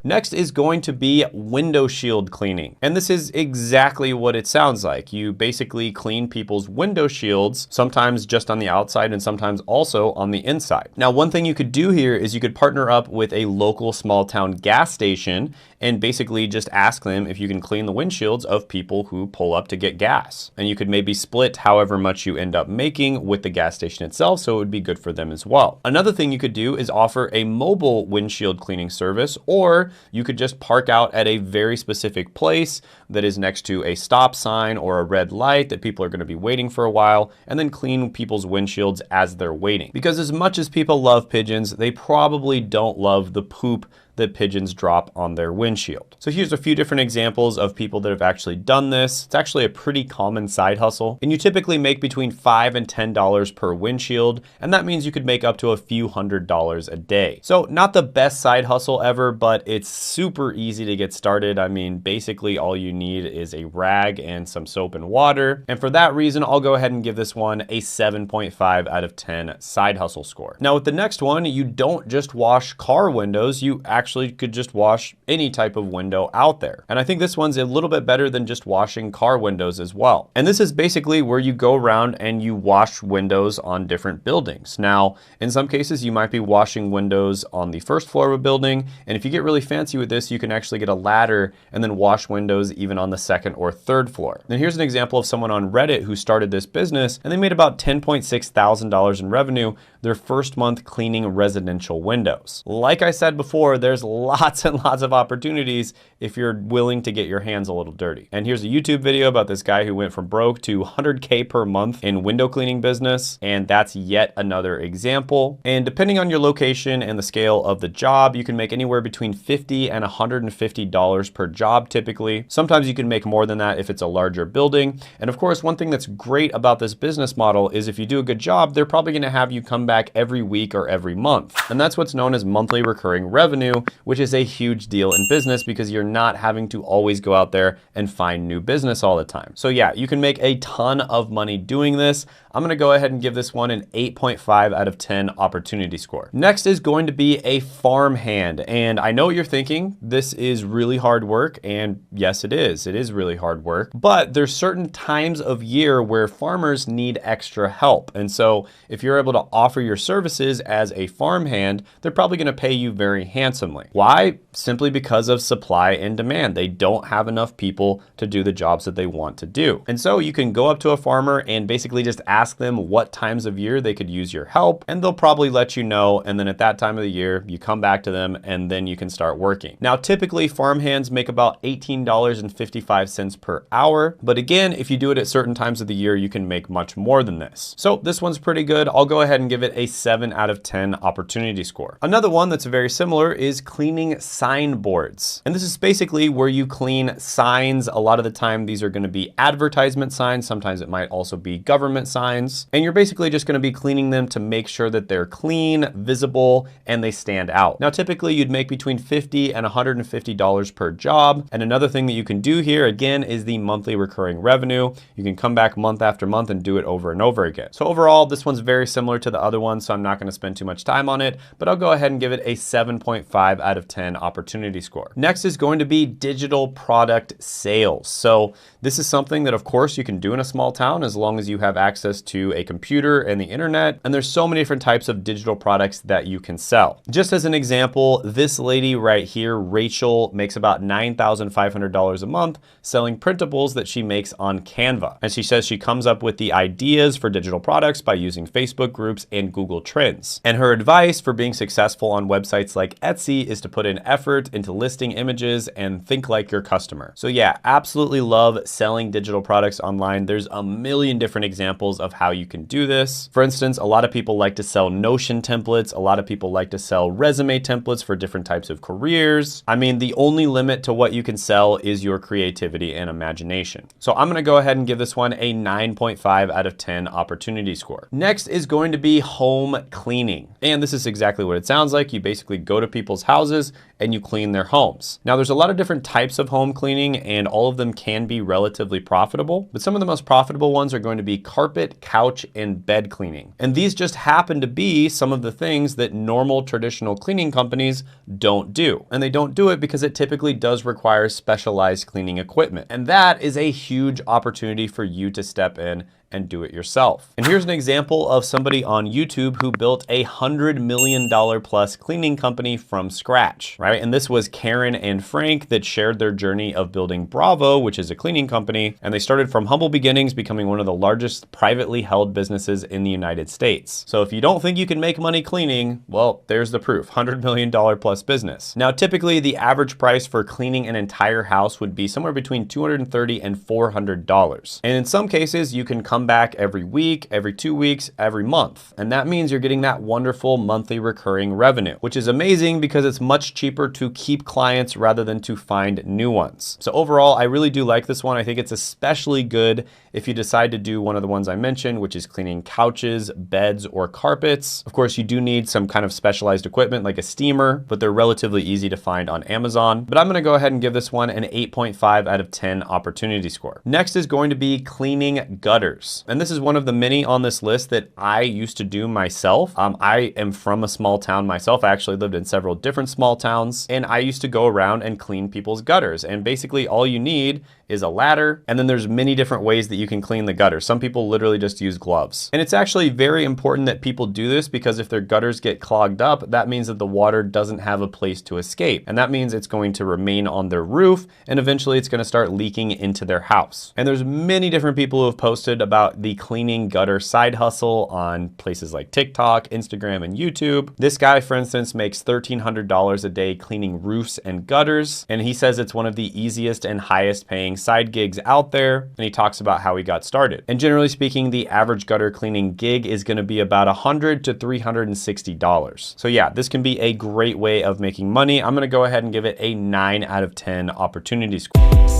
Next is going to be window shield cleaning. And this is exactly what it sounds like. You basically clean people's window shields, sometimes just on the outside and sometimes also on the inside. Now, one thing you could do here is you could partner up with a local small town gas station and basically just ask them if you can clean the windshields of people who pull up to get gas. And you could maybe split however much you end up making with the gas station itself, so it would be good for them as well. Another thing you could do is offer a mobile windshield cleaning service, or you could just park out at a very specific place that is next to a stop sign or a red light that people are going to be waiting for a while, and then clean people's windshields as they're waiting. Because as much as people love pigeons, they probably don't love the poop that pigeons drop on their windshield. So here's a few different examples of people that have actually done this. It's actually a pretty common side hustle, and you typically make between $5 and $10 per windshield, and that means you could make up to a few $100s a day. So not the best side hustle ever, but it's super easy to get started. I mean, basically all you need is a rag and some soap and water. And for that reason, I'll go ahead and give this one a 7.5 out of 10 side hustle score. Now with the next one, you don't just wash car windows, you actually could just wash any type of window out there. And I think this one's a little bit better than just washing car windows as well. And this is basically where you go around and you wash windows on different buildings. Now, in some cases, you might be washing windows on the first floor of a building. And if you get really fancy with this, you can actually get a ladder and then wash windows even on the second or third floor. Now, here's an example of someone on Reddit who started this business, and they made about $10.6 thousand in revenue their first month cleaning residential windows. Like I said before, there's lots and lots of opportunities if you're willing to get your hands a little dirty. And here's a YouTube video about this guy who went from broke to 100K per month in window cleaning business. And that's yet another example. And depending on your location and the scale of the job, you can make anywhere between $50 and $150 per job typically. Sometimes you can make more than that if it's a larger building. And of course, one thing that's great about this business model is if you do a good job, they're probably gonna have you come back every week or every month. And that's what's known as monthly recurring revenue, which is a huge deal in business because you're not having to always go out there and find new business all the time. So yeah, you can make a ton of money doing this. I'm gonna go ahead and give this one an 8.5 out of 10 opportunity score. Next is going to be a farmhand. And I know what you're thinking, this is really hard work. And yes, it is really hard work, but there's certain times of year where farmers need extra help. And so if you're able to offer your services as a farmhand, they're probably gonna pay you very handsomely. Why? Simply because of supply and demand. They don't have enough people to do the jobs that they want to do. And so you can go up to a farmer and basically just ask them what times of year they could use your help, and they'll probably let you know. And then at that time of the year, you come back to them and then you can start working. Now, typically farmhands make about $18.55 per hour. But again, if you do it at certain times of the year, you can make much more than this. So this one's pretty good. I'll go ahead and give it a 7 out of 10 opportunity score. Another one that's very similar is cleaning signboards. And this is basically where you clean signs. A lot of the time, these are going to be advertisement signs. Sometimes it might also be government signs. And you're basically just going to be cleaning them to make sure that they're clean, visible, and they stand out. Now, typically you'd make between $50 and $150 per job. And another thing that you can do here, again, is the monthly recurring revenue. You can come back month after month and do it over and over again. So overall, this one's very similar to the other one, so I'm not going to spend too much time on it, but I'll go ahead and give it a 7.5 out of 10 opportunity score. Next is going to be digital product sales. So this is something that of course you can do in a small town as long as you have access to a computer and the internet. And there's so many different types of digital products that you can sell. Just as an example, this lady right here, Rachel, makes about $9,500 a month selling printables that she makes on Canva. And she says she comes up with the ideas for digital products by using Facebook groups and Google Trends. And her advice for being successful on websites like Etsy is to put in effort into listing images and think like your customer. So yeah, absolutely love selling digital products online. There's a million different examples of how you can do this. For instance, a lot of people like to sell Notion templates. A lot of people like to sell resume templates for different types of careers. I mean, the only limit to what you can sell is your creativity and imagination. So I'm gonna go ahead and give this one a 9.5 out of 10 opportunity score. Next is going to be home cleaning. And this is exactly what it sounds like. You basically go to people's houses and you clean their homes. Now, there's a lot of different types of home cleaning, and all of them can be relatively profitable, but some of the most profitable ones are going to be carpet, couch, and bed cleaning. And these just happen to be some of the things that normal traditional cleaning companies don't do. And they don't do it because it typically does require specialized cleaning equipment. And that is a huge opportunity for you to step in and do it yourself. And here's an example of somebody on YouTube who built a $100 million plus cleaning company from scratch, right? And this was Karen and Frank that shared their journey of building Bravo, which is a cleaning company. And they started from humble beginnings, becoming one of the largest privately held businesses in the United States. So if you don't think you can make money cleaning, well, there's the proof, $100 million plus business. Now, typically the average price for cleaning an entire house would be somewhere between $230 and $400. And in some cases, you can come back every week, every 2 weeks, every month. And that means you're getting that wonderful monthly recurring revenue, which is amazing because it's much cheaper to keep clients rather than to find new ones. So overall, I really do like this one. I think it's especially good if you decide to do one of the ones I mentioned, which is cleaning couches, beds, or carpets. Of course, you do need some kind of specialized equipment like a steamer, but they're relatively easy to find on Amazon. But I'm gonna go ahead and give this one an 8.5 out of 10 opportunity score. Next is going to be cleaning gutters. And this is one of the many on this list that I used to do myself. I am from a small town myself. I actually lived in several different small towns, and I used to go around and clean people's gutters. And basically all you need is a ladder, and then there's many different ways that you can clean the gutter. Some people literally just use gloves. And it's actually very important that people do this because if their gutters get clogged up, that means that the water doesn't have a place to escape. And that means it's going to remain on their roof, and eventually it's gonna start leaking into their house. And there's many different people who have posted about the cleaning gutter side hustle on places like TikTok, Instagram, and YouTube. This guy, for instance, makes $1,300 a day cleaning roofs and gutters, and he says it's one of the easiest and highest paying side gigs out there, and he talks about how he got started. And generally speaking, the average gutter cleaning gig is gonna be about $100 to $360. So yeah, this can be a great way of making money. I'm gonna go ahead and give it a 9 out of 10 opportunity score.